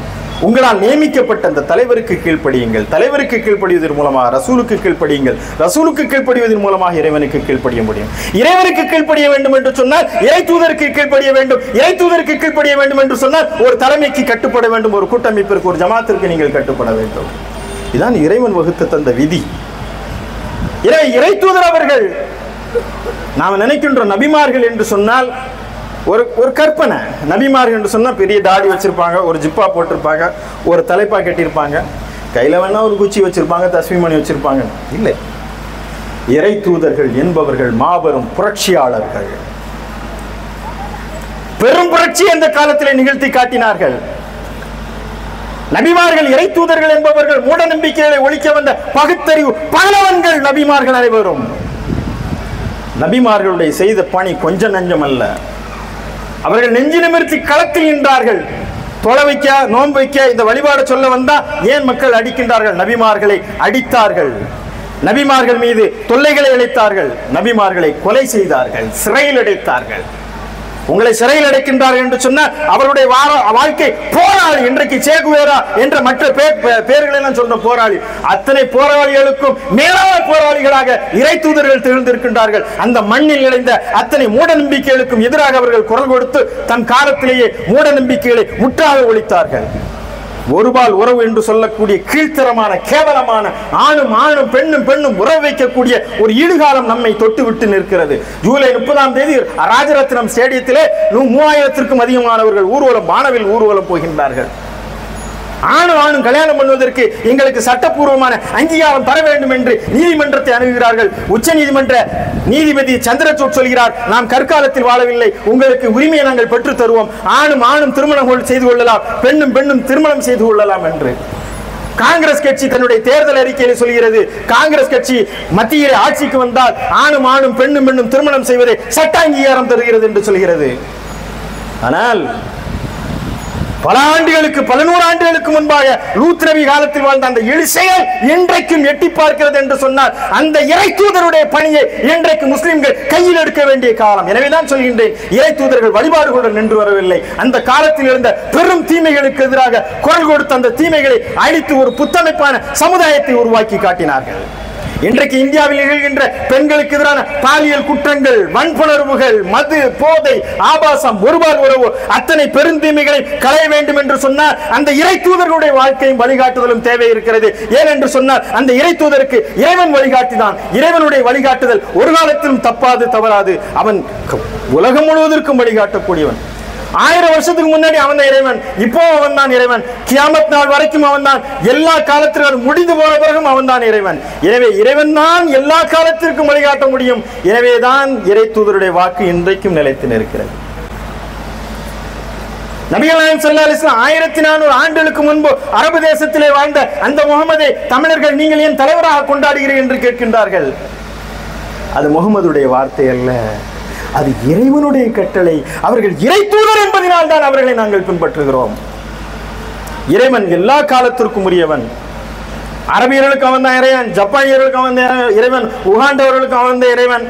Speaker 1: உங்களால் நியமிக்கப்பட்ட அந்த தலைவருக்கு கீழ்ப்படியுங்கள். தலைவருக்கு கீழ்ப்படிவதன் மூலமாக ரசூலுக்கு கீழ்ப்படியுங்கள். ரசூலுக்கு கீழ்ப்படிவதன் மூலமாக இறைவனுக்கு கீழ்ப்படிய முடியும். இறைவனுக்கு கீழ்ப்படிய வேண்டும் என்று சொன்னால் இறை தூதருக்கு கீழ்ப்படிய வேண்டும். இறை தூதருக்கு கீழ்ப்படிய வேண்டும் என்று சொன்னால் ஒரு தலைமைக்கு கட்டுப்பட வேண்டும், ஒரு கூட்டமைப்பிற்கு, ஒரு ஜமாத்திற்கு நீங்கள் கட்டுப்பட வேண்டும். இதுதான் இறைவன் வகுத்து தந்த விதி. இறை தூதர் அவர்கள், நாம் நினைக்கின்ற நபிமார்கள் என்று சொன்னால் ஒரு கற்பனை. நபிமார்கள் என்று சொன்னால் பெரிய தாடி வச்சிருப்பாங்க, ஒரு ஜிப்பா போட்டிருப்பாங்க, ஒரு தலைப்பா கட்டியிருப்பாங்க, கையில் வேணா ஒரு குச்சி வச்சிருப்பாங்க, தஸ்மீமணி வச்சிருப்பாங்க. இல்லை, இறை தூதர்கள் என்பவர்கள் மாபெரும் புரட்சியாளர்கள். பெரும் புரட்சி அந்த காலத்திலே நிகழ்த்தி காட்டினார்கள். நபிமார்கள், இறை தூதர்கள் என்பவர்கள் மூட நம்பிக்கைகளை ஒழிக்க வந்த பகுத்தறிவு பகலவன்கள் நபிமார்கள் அனைவரும். நபிமார்களுடைய செய்த பணி கொஞ்சம் நஞ்சம் அல்ல. அவர்கள் நெஞ்சு நிமிர்த்தி களத்தில் நின்றார்கள். தொலை வைக்க, நோன்பு வைக்க, இந்த வழிபாடு சொல்ல வந்தா ஏன் மக்கள் அடிக்கின்றார்கள்? நபிமார்களை அடித்தார்கள், நபிமார்கள் மீது தொல்லைகளை இழைத்தார்கள், நபிமார்களை கொலை செய்தார்கள், சிறையில் அடைத்தார்கள். உங்களை சிறையில் அடைக்கின்றார்கள் என்று சொன்னால் அவருடைய வாழ்க்கை போராளி. இன்றைக்கு சேகுவேரா என்ற மற்ற பேர்களை எல்லாம் சொன்ன போராளி, அத்தனை போராளிகளுக்கும் மேலான போராளிகளாக இறை தூதர்கள் திகழ்ந்திருக்கின்றார்கள். அந்த மண்ணில் இணைந்த அத்தனை மூட நம்பிக்கைகளுக்கும் எதிராக அவர்கள் குரல் கொடுத்து தன் காலத்திலேயே மூட நம்பிக்கைகளை முற்றாக ஒழித்தார்கள். ஒருபால் உறவு என்று சொல்லக்கூடிய கீழ்த்தரமான கேவலமான ஆணும் பெண்ணும் உறவு வைக்கக்கூடிய ஒரு ஈடுகாலம் நம்மை தொட்டுவிட்டு நிற்கிறது. ஜூலை 30ஆம் தேதி ராஜரத்னம் ஸ்டேடியத்திலே 3000த்திற்கும் அதிகமானவர்கள் ஊர்வலம், வானவில் ஊர்வலம் போகின்றார்கள். ஆணும் கல்யாணம் பண்ணுவதற்கு எங்களுக்கு சட்டப்பூர்வமான அங்கீகாரம் தர வேண்டும் என்று நீதிமன்றத்தை அணுகுகிறார்கள். உச்ச நீதிமன்ற நீதிபதி சந்திரசூட் சொல்கிறார், நாம் கற்காலத்தில் வாழவில்லை, உங்களுக்கு உரிமையை நாங்கள் பெற்று தருவோம், ஆணும் திருமணம் செய்து கொள்ளலாம், பெண்ணும் திருமணம் செய்து கொள்ளலாம் என்று. காங்கிரஸ் கட்சி தன்னுடைய தேர்தல் அறிக்கையில் சொல்கிறது, காங்கிரஸ் கட்சி மத்தியில் ஆட்சிக்கு வந்தால் ஆணும் பெண்ணும் திருமணம் செய்வதை சட்ட அங்கீகாரம் தருகிறது என்று சொல்கிறது. ஆனால் பல ஆண்டுகளுக்கு 11 ஆண்டுகளுக்கு முன்பாக லூத் நபி காலத்தில் வாழ்ந்த அந்த இழிசெயல் இன்றைக்கும் எட்டி பார்க்கிறது என்று சொன்னால் அந்த இறை தூதருடைய பணியை இன்றைக்கு முஸ்லிம்கள் கையில் எடுக்க வேண்டிய காலம். எனவேதான் சொல்கின்றேன், இறை தூதர்கள் வழிபாடுகளுடன் நின்று வரவில்லை. அந்த காலத்தில் இருந்த பெரும் தீமைகளுக்கு எதிராக குரல் கொடுத்து அந்த தீமைகளை அழித்து ஒரு புத்தமைப்பான சமுதாயத்தை உருவாக்கி காட்டினார்கள். இன்றைக்கு இந்தியாவில் நிகழ்கின்ற பெண்களுக்கு எதிரான பாலியல் குற்றங்கள், வன்புணர்வுகள், மது, போதை, ஆபாசம், ஒருபால் உறவு, அத்தனை பெருந்தீமைகளை களைய வேண்டும் என்று சொன்னால் அந்த இறை தூதர்களுடைய வாழ்க்கையும் வழிகாட்டுதலும் தேவை இருக்கிறது. ஏனென்று சொன்னால் அந்த இறை தூதருக்கு இறைவன் வழிகாட்டிதான். இறைவனுடைய வழிகாட்டுதல் ஒரு காலத்திலும் தவறாது. அவன் உலகம் முழுவதற்கும் வழிகாட்டக்கூடியவன். 1000 வருஷத்துக்கு முன்னாடி அவன் தான் இறைவன், இப்போ அவன் தான் இறைவன், கியாமத் நாள் வரைக்கும் அவன் தான், எல்லா காலத்திலும் முடிந்து போன பிறகும் அவன் தான் இறைவன். எனவே இறைவன் தான் எல்லா காலத்திற்கும் வழிகாட்ட முடியும். எனவேதான் இறை தூதருடைய வாக்கு இன்றைக்கும் நிலைத்து நிற்கிறது. நபிகள் நாயகம் ஸல்லல்லாஹு அலைஹி வஸல்லம் 1400 ஆண்டுகளுக்கு முன்பு அரபு தேசத்திலே வாழ்ந்த அந்த முகமதை தமிழர்கள் நீங்கள் ஏன் தலைவராக கொண்டாடுகிறீர்கள் என்று கேட்கின்றார்கள். அது முகமதுடைய வார்த்தை அல்ல, அது இறைவனுடைய கட்டளை. அவர்கள் இறை தூதர் என்பதனால் தான் அவர்களை நாங்கள் பின்பற்றுகிறோம். இறைவன் எல்லா காலத்திற்கும் உரியவன். அரபியர்களுக்கு அவன் தான் இறைவன், ஜப்பானியர்களுக்கு அவன் தான் இறைவன், உகாண்டவர்களுக்கு அவன் தான் இறைவன்.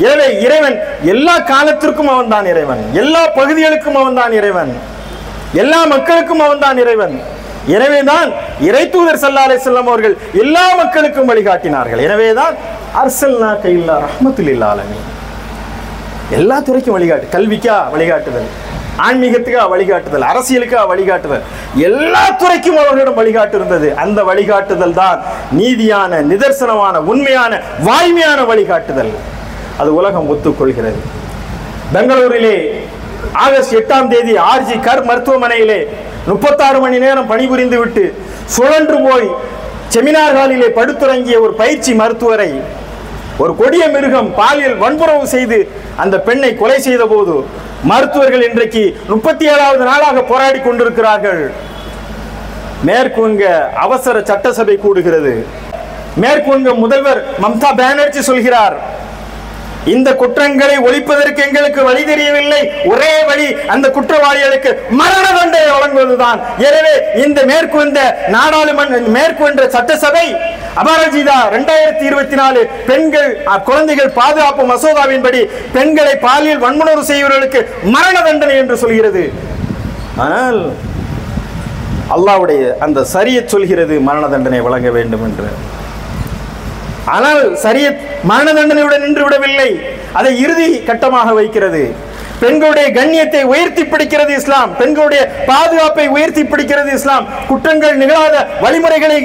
Speaker 1: எனவே இறைவன் எல்லா காலத்திற்கும் அவன் தான் இறைவன், எல்லா பகுதிகளுக்கும் அவன் தான் இறைவன், எல்லா மக்களுக்கும் அவன் தான் இறைவன். எனவேதான் இறை தூதர் ஸல்லல்லாஹு அலைஹி வஸல்லம் அவர்கள் எல்லா மக்களுக்கும் வழிகாட்டினார்கள். எனவேதான் அர்ஸல்னாக இல்லா ரஹ்மத்துல் லில் ஆலமீன். எல்லா துறைக்கும் வழிகாட்டு, கல்விக்கா வழிகாட்டுதல், ஆன்மீகத்துக்கா வழிகாட்டுதல், அரசியலுக்கா வழிகாட்டுதல், எல்லா துறைக்கும் அவர்களிடம் வழிகாட்டு இருந்தது. அந்த வழிகாட்டுதல் தான் நீதியான, நிதர்சனமான, உண்மையான, வாய்மையான வழிகாட்டுதல். அது உலகம் ஒத்துக்கொள்கிறது. பெங்களூரிலே ஆகஸ்ட் 8ஆம் தேதி ஆர்ஜி கர் மருத்துவமனையிலே 36 மணி நேரம் பணிபுரிந்து விட்டு சுழன்று போய் செமினார் ஹாலிலே படுத்துறங்கிய ஒரு பயிற்சி மருத்துவரை ஒரு கொடிய மிருகம் பாலியல் வன்புறவு செய்து அந்த பெண்ணை கொலை செய்த போது மருத்துவர்கள் இன்றைக்கு 37வது நாளாக போராடி கொண்டிருக்கிறார்கள். மேற்கு வங்க அவசர சட்டசபை கூடுகிறது. மேற்கு வங்க முதல்வர் மம்தா பானர்ஜி சொல்கிறார், இந்த குற்றங்களை ஒழிப்பதற்கு எங்களுக்கு வழி தெரியவில்லை, ஒரே வழி அந்த குற்றவாளிகளுக்கு மரண தண்டனை வழங்குவதுதான். எனவே இந்த மேற்கு சட்டசபை அபராஜிதா 2024 பெண்கள் குழந்தைகள் பாதுகாப்பு மசோதாவின்படி பெண்களை பாலியல் வன்முறை செய்வர்களுக்கு மரண தண்டனை என்று சொல்கிறது. ஆனால் அல்லாஹ்வுடைய அந்த ஷரியத் சொல்கிறது மரண தண்டனை வழங்க வேண்டும் என்று. ஆனால் ஷரியத் மரண தண்டனையுடன் நின்று விடவில்லை, அதை இறுதி கட்டமாக வைக்கிறது. பெண்களுடைய கண்ணியத்தை உயர்த்தி பிடிக்கிறது இஸ்லாம், பெண்களுடைய பாதுகாப்பை உயர்த்தி பிடிக்கிறது இஸ்லாம், குற்றங்கள் நிகழாத வழிமுறைகளை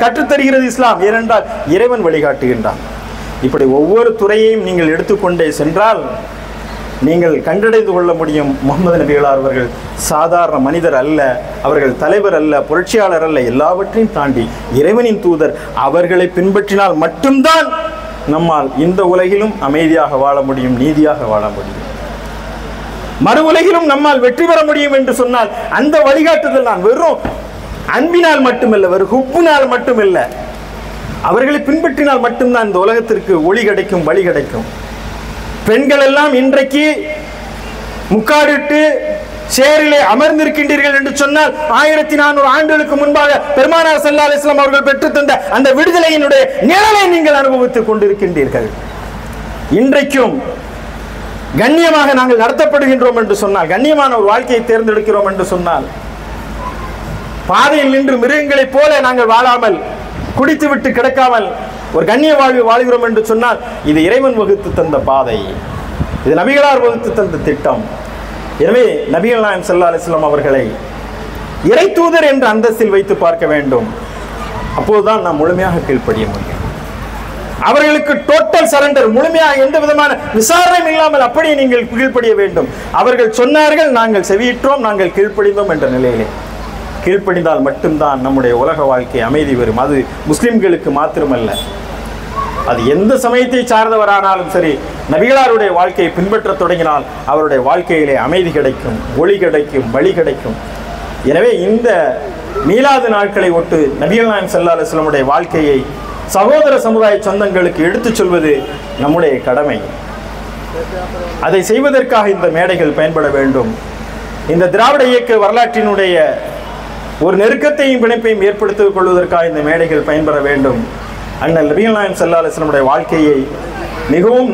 Speaker 1: கற்றுத்தருகிறது இஸ்லாம். ஏனென்றால் இறைவன் வழிகாட்டுகின்றான். இப்படி ஒவ்வொரு துறையையும் நீங்கள் எடுத்துக்கொண்டே சென்றால் நீங்கள் கண்டடைந்து கொள்ள முடியும், முகமது நபிகளார் அவர்கள் சாதாரண மனிதர் அல்ல, அவர்கள் தலைவர் அல்ல, புரட்சியாளர் அல்ல, எல்லாவற்றையும் தாண்டி இறைவனின் தூதர். அவர்களை பின்பற்றினால் மட்டும்தான் நம்மால் இந்த உலகிலும் அமைதியாக வாழ முடியும், நீதியாக வாழ முடியும், மறு உலகிலும் நம்மால் வெற்றி பெற முடியும் என்று சொன்னால் அந்த வழிகாட்டுதல் நான் வெறும் அன்பினால் மட்டுமல்ல, வெறும் ஹுப்பினால் மட்டுமல்ல, அவர்களை பின்பற்றினால் மட்டும்தான் இந்த உலகத்திற்கு ஒளி கிடைக்கும், வழி கிடைக்கும். பெண்கள் எல்லாம் இன்றைக்கு முக்காடிட்டு சேரிலே அமர்ந்திருக்கின்றீர்கள் என்று சொன்னால் 1400 ஆண்டுகளுக்கு முன்பாக பெருமானார் ஸல்லல்லாஹு அலைஹி வஸல்லம் அவர்கள் பெற்றுத்தந்த அந்த விடுதலையினுடைய நிழலை நீங்கள் அனுபவித்துக் கொண்டிருக்கின்றீர்கள். இன்றைக்கும் கண்ணியமாக நாங்கள் நடத்தப்படுகின்றோம் என்று சொன்னால், கண்ணியமான ஒரு வாழ்க்கையை தேர்ந்தெடுக்கிறோம் என்று சொன்னால், பாதையில் நின்று மிருகங்களைப் போல நாங்கள் வாழாமல், குடித்து விட்டு கிடக்காமல் ஒரு கண்ணிய வாழ்வு வாழ்கிறோம் என்று சொன்னால், இது இறைவன் வகுத்து தந்த பாதை, இது நபிகளார் வகுத்து தந்த திட்டம். எனவே நபிகள் நாயகம் ஸல்லல்லாஹு அலைஹி வஸல்லம் அவர்களை இறை தூதர் என்ற அந்தஸ்தில் வைத்து பார்க்க வேண்டும். அப்போதுதான் நாம் முழுமையாக கீழ்ப்படிய முடியும். அவர்களுக்கு டோட்டல் சரண்டர், முழுமையாக எந்த விதமான விசாரணையும் இல்லாமல் அப்படியே நீங்கள் கீழ்ப்படிய வேண்டும். அவர்கள் சொன்னார்கள், நாங்கள் செவியிற்றோம், நாங்கள் கீழ்ப்படிந்தோம் என்ற நிலையிலே கீழ்ப்படிந்தால் மட்டும்தான் நம்முடைய உலக வாழ்க்கை அமைதி வரும். அது முஸ்லிம்களுக்கு மாத்திரமல்ல, அது எந்த சமயத்தை சார்ந்தவரானாலும் சரி, நபிகளாருடைய வாழ்க்கையை பின்பற்ற தொடங்கினால் அவருடைய வாழ்க்கையிலே அமைதி கிடைக்கும், ஒளி கிடைக்கும், வழி கிடைக்கும். எனவே இந்த மீலாது நாட்களை ஒட்டு நபிகள் நாயகம் ஸல்லல்லாஹு அலைஹி வஸல்லம் வாழ்க்கையை சகோதர சமுதாய சொந்தங்களுக்கு எடுத்துச் சொல்வது நம்முடைய கடமை. அதை செய்வதற்காக இந்த மேடைகள் பயன்பட வேண்டும். இந்த திராவிட இயக்க வரலாற்றினுடைய ஒரு நெருக்கத்தையும் பிணைப்பையும் ஏற்படுத்திக் கொள்வதற்காக இந்த மேடைகள் பயன்பெற வேண்டும். அண்ணல் நபிகள் நாயகம் ஸல்லல்லாஹு அலைஹி வஸல்லம் வாழ்க்கையை மிகவும்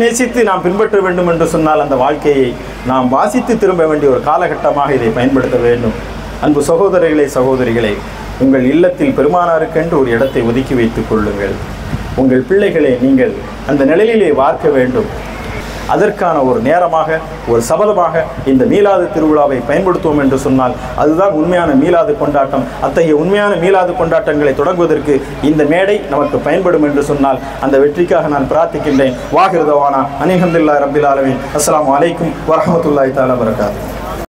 Speaker 1: நேசித்து நாம் பின்பற்ற வேண்டும் என்று சொன்னால், அந்த வாழ்க்கையை நாம் வாசித்து திரும்ப வேண்டிய ஒரு காலகட்டமாக இதை பயன்படுத்த வேண்டும். அன்பு சகோதரர்களே, சகோதரிகளே, உங்கள் இல்லத்தில் பெருமானாருக்கென்று ஒரு இடத்தை ஒதுக்கி வைத்துக் கொள்ளுங்கள். உங்கள் பிள்ளைகளை நீங்கள் அந்த நிலையிலே வார்க்க வேண்டும். அதற்கான ஒரு நேரமாக, ஒரு சபதமாக இந்த மீலாது திருவிழாவை பயன்படுத்துவோம் என்று சொன்னால், அதுதான் உண்மையான மீலாது கொண்டாட்டம். அத்தகைய உண்மையான மீலாது கொண்டாட்டங்களை தொடங்குவதற்கு இந்த மேடை நமக்கு பயன்படும் என்று சொன்னால், அந்த வெற்றிக்காக நான் பிரார்த்திக்கின்றேன். வாஹிர் தவானா அனில் ஹம்துலில்லாஹி ரப்பில் ஆலமீன். அஸ்ஸலாமு அலைக்கும் வரஹ்மத்துல்லாஹி தஆலா வபரகாத்துஹு.